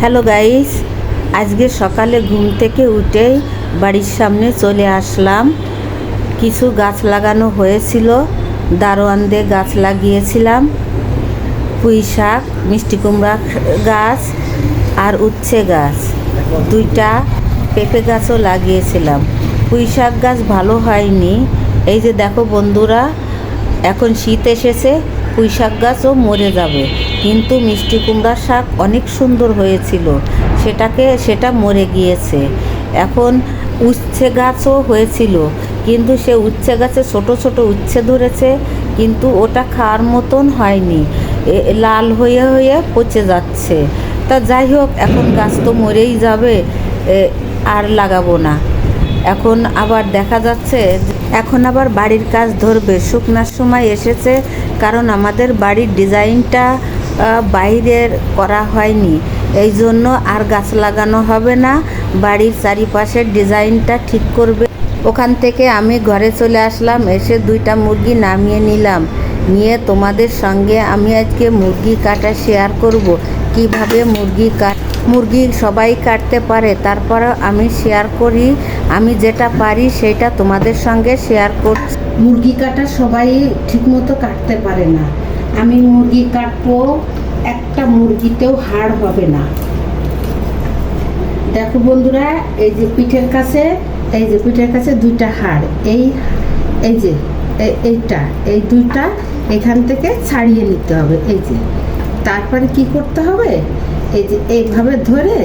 Hello guys, আজকে সকালে ঘুম থেকে উঠেই বাড়ির সামনে চলে আসলাম। কিছু গাছ লাগানো হয়েছিল, দারোয়ানদের গাছ লাগিয়েছিলাম, পুঁই শাক, মিষ্টি কুমড়া গাছ আর উচ্ছে গাছ, দুইটা পেঁপে গাছও লাগিয়েছিলাম। পুঁই শাক গাছ ভালো হয়নি। এই যে দেখো বন্ধুরা, এখন শীত এসেছে, পুঁই শাক গাছও মরে যাবে, কিন্তু মিষ্টি কুমড়ার শাক অনেক সুন্দর হয়েছিল, সেটা মরে গিয়েছে। এখন উচ্ছে গাছও হয়েছিল, কিন্তু সে উচ্ছে গাছে ছোট ছোট উচ্ছে ধরেছে, কিন্তু ওটা খাওয়ার মতন হয়নি, লাল হয়ে হয়ে পচে যাচ্ছে। তা যাই হোক, এখন গাছ তো মরেই যাবে, আর লাগাবো না। এখন আবার দেখা যাচ্ছে, এখন আবার বাড়ির কাজ ধরবে, শুকনার সময় এসেছে, কারণ আমাদের বাড়ির ডিজাইনটা বাইরের করা হয়নি, এই জন্য আর গাছ লাগানো হবে না। বাড়ির চারিপাশের ডিজাইনটা ঠিক করবে। ওখান থেকে আমি ঘরে চলে আসলাম, এসে দুইটা মুরগি নামিয়ে নিলাম, নিয়ে তোমাদের সঙ্গে আমি আজকে মুরগি কাটা শেয়ার করব। কিভাবে মুরগি সবাই কাটতে পারে, তারপরে আমি শেয়ার করি, আমি যেটা পারি সেটা তোমাদের সঙ্গে শেয়ার করছি। মুরগি কাটা সবাই ঠিকমতো কাটতে পারে না। আমি মুরগি কাটবো, একটা মুরগিতেও হাড় হবে না। দেখো বন্ধুরা, এই যে পিঠের কাছে দুইটা হাড়, এই দুইটা এখান থেকে ছাড়িয়ে নিতে হবে। এই যে তারপরে কি করতে হবে, এই যে এইভাবে ধরে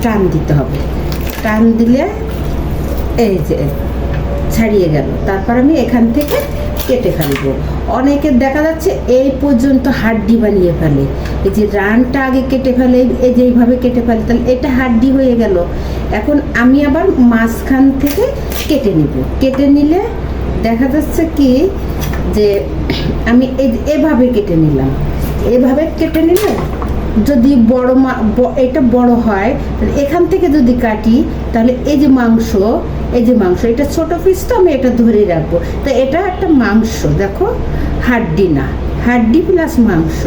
টান দিতে হবে, টান দিলে এই যে ছাড়িয়ে গেল। তারপর আমি এখান থেকে কেটে ফেলবো। অনেকের দেখা যাচ্ছে এই পর্যন্ত হাড্ডি বানিয়ে ফেলে, এই যে রানটা আগে কেটে ফেলে, এই যে এইভাবে কেটে ফেলে, তাহলে এটা হাড্ডি হয়ে গেল। এখন আমি আবার মাঝখান থেকে কেটে নিব। কেটে নিলে দেখা যাচ্ছে কি, যে আমি এভাবে কেটে নিলাম। এভাবে কেটে নিলে যদি এটা বড় হয়, এখান থেকে যদি কাটি, তাহলে এই যে মাংস এটা ছোট পিস, তো আমি এটা ধরে রাখবো। তো এটা একটা মাংস, দেখো, হাড্ডি না, হাড্ডি প্লাস মাংস।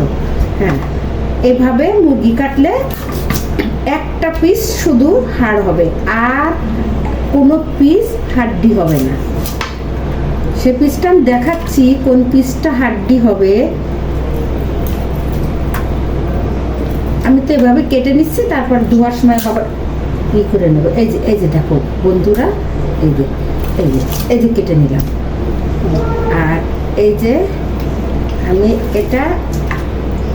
হ্যাঁ, এভাবে মুরগি কাটলে একটা পিস শুধু হাড় হবে, আর কোনো পিস হাড্ডি হবে না। সে পিসটা আমি দেখাচ্ছি কোন পিসটা হাড্ডি হবে। আমি তো এভাবে কেটে নিচ্ছি, তারপর ধোয়ার সময় আবার করে নেবো। এই যে দেখো বন্ধুরা, এই যে কেটে নিলাম। আর এই যে আমি এটা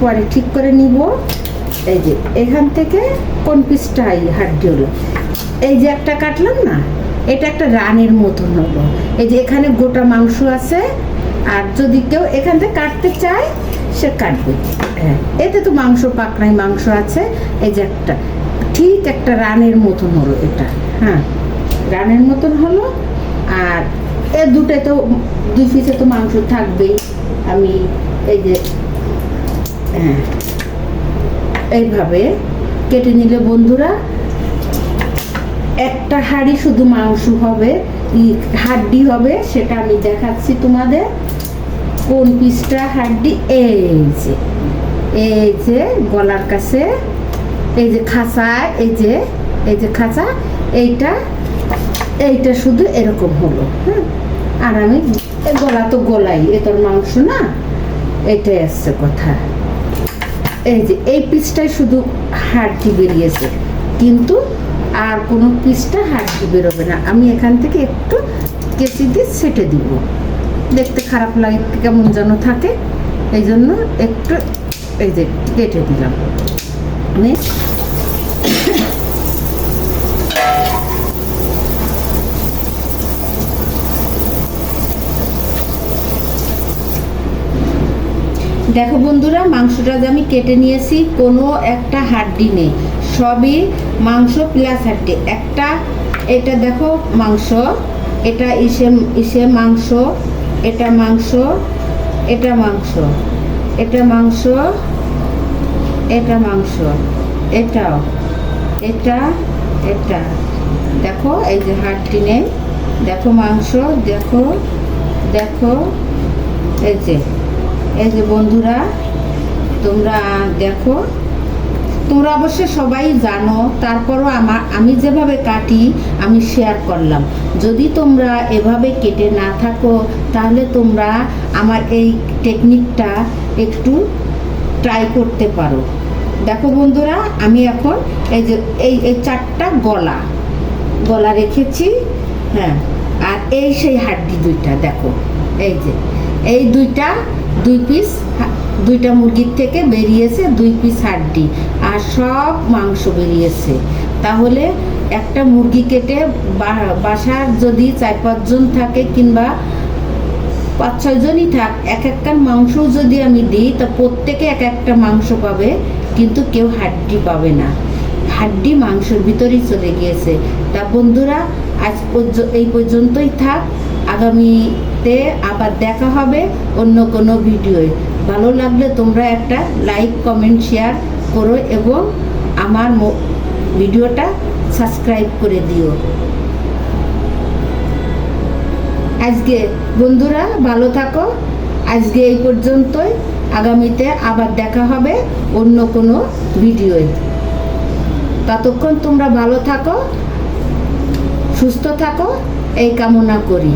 পরে ঠিক করে নিব। এই যে এখান থেকে কোন পিসটা হাড্ডি হলো, এই যে একটা কাটলাম না, এটা একটা রানের মতন হলো। এই যে এখানে গোটা মাংস আছে, আর যদি কেউ এখান থেকে কাটতে চায় সে কাটবে। হ্যাঁ, এতে তো মাংস পাকনাই মাংস আছে। এই যে ঠিক একটা রানের মতন হলো এটা। হ্যাঁ, রানের মতন হলো। আর দুটোই তো দুই পিসে তো মাংস থাকবেই। আমি এই যে এইভাবে কেটে নিলে বন্ধুরা, একটা হাঁড়ি শুধু মাংস হবে, হাড্ডি হবে, সেটা আমি দেখাচ্ছি তোমাদের। কোন পিসটা হাড্ডি, এই যে গলার কাছে, এই যে খাঁচা, এই যে খাঁচা, এইটা শুধু এরকম হলো। হ্যাঁ, আর আমি গলা তো গলাই, এ তোর মাংস না, এটাই আসছে কথা। এই যে এই পিসটাই শুধু হাড্ডি বেরিয়েছে, কিন্তু আর কোনো পিসটা হাড্ডি বেরোবে না। আমি এখান থেকে একটু কেচি দিয়ে ছেটে দিব, দেখতে খারাপ লাগে, কেমন যেন থাকে, এই জন্য একটু এই যে কেটে দিলাম। দেখো বন্ধুরা, মাংসটা যে আমি কেটে নিয়েছি, কোনো একটা হাড্ডি নেই, সবই মাংস প্লাস হাড্ডি। এটা দেখো মাংস, এটা ইসে মাংস, এটা মাংস, এটা মাংস, এটা মাংস, এটা মাংস, এটাও, এটা দেখো, এই যে হাড্ডি নেই, দেখো মাংস, দেখো এই যে বন্ধুরা, তোমরা দেখো, তোমরা অবশ্য সবাই জানো, তারপরও আমি যেভাবে কাটি আমি শেয়ার করলাম। যদি তোমরা এভাবে কেটে না থাকো তাহলে তোমরা আমার এই টেকনিকটা একটু ট্রাই করতে পারো। দেখো বন্ধুরা, আমি এখন এই যে এই 4টা গলা রেখেছি, হ্যাঁ, আর এই সেই হাড্ডি 2টা, দেখো এই যে এই 2 পিস, 2টা মুরগির থেকে বেরিয়েছে 2 পিস হাড্ডি, আর সব মাংস বেরিয়েছে। তাহলে একটা মুরগি কেটে বাসার যদি 4-5 জন থাকে কিংবা 5-6 জনই থাক, এক একটা মাংস যদি আমি দিই তা প্রত্যেকে এক একটা মাংস পাবে, কিন্তু কেউ হাড্ডি পাবে না। হাড্ডি মাংসের ভিতরেই চলে গিয়েছে। তা বন্ধুরা, আজ এই পর্যন্তই থাক। আগামীতে আবার দেখা হবে অন্য কোনো ভিডিওয়। ভালো লাগলে তোমরা একটা লাইক, কমেন্ট, শেয়ার করো এবং আমার ভিডিওটা সাবস্ক্রাইব করে দিও। আজকে বন্ধুরা ভালো থাকো। আজকে এই পর্যন্তই। আগামীতে আবার দেখা হবে অন্য কোনো ভিডিওয়। ততক্ষণ তোমরা ভালো থাকো, সুস্থ থাকো, এই কামনা করি।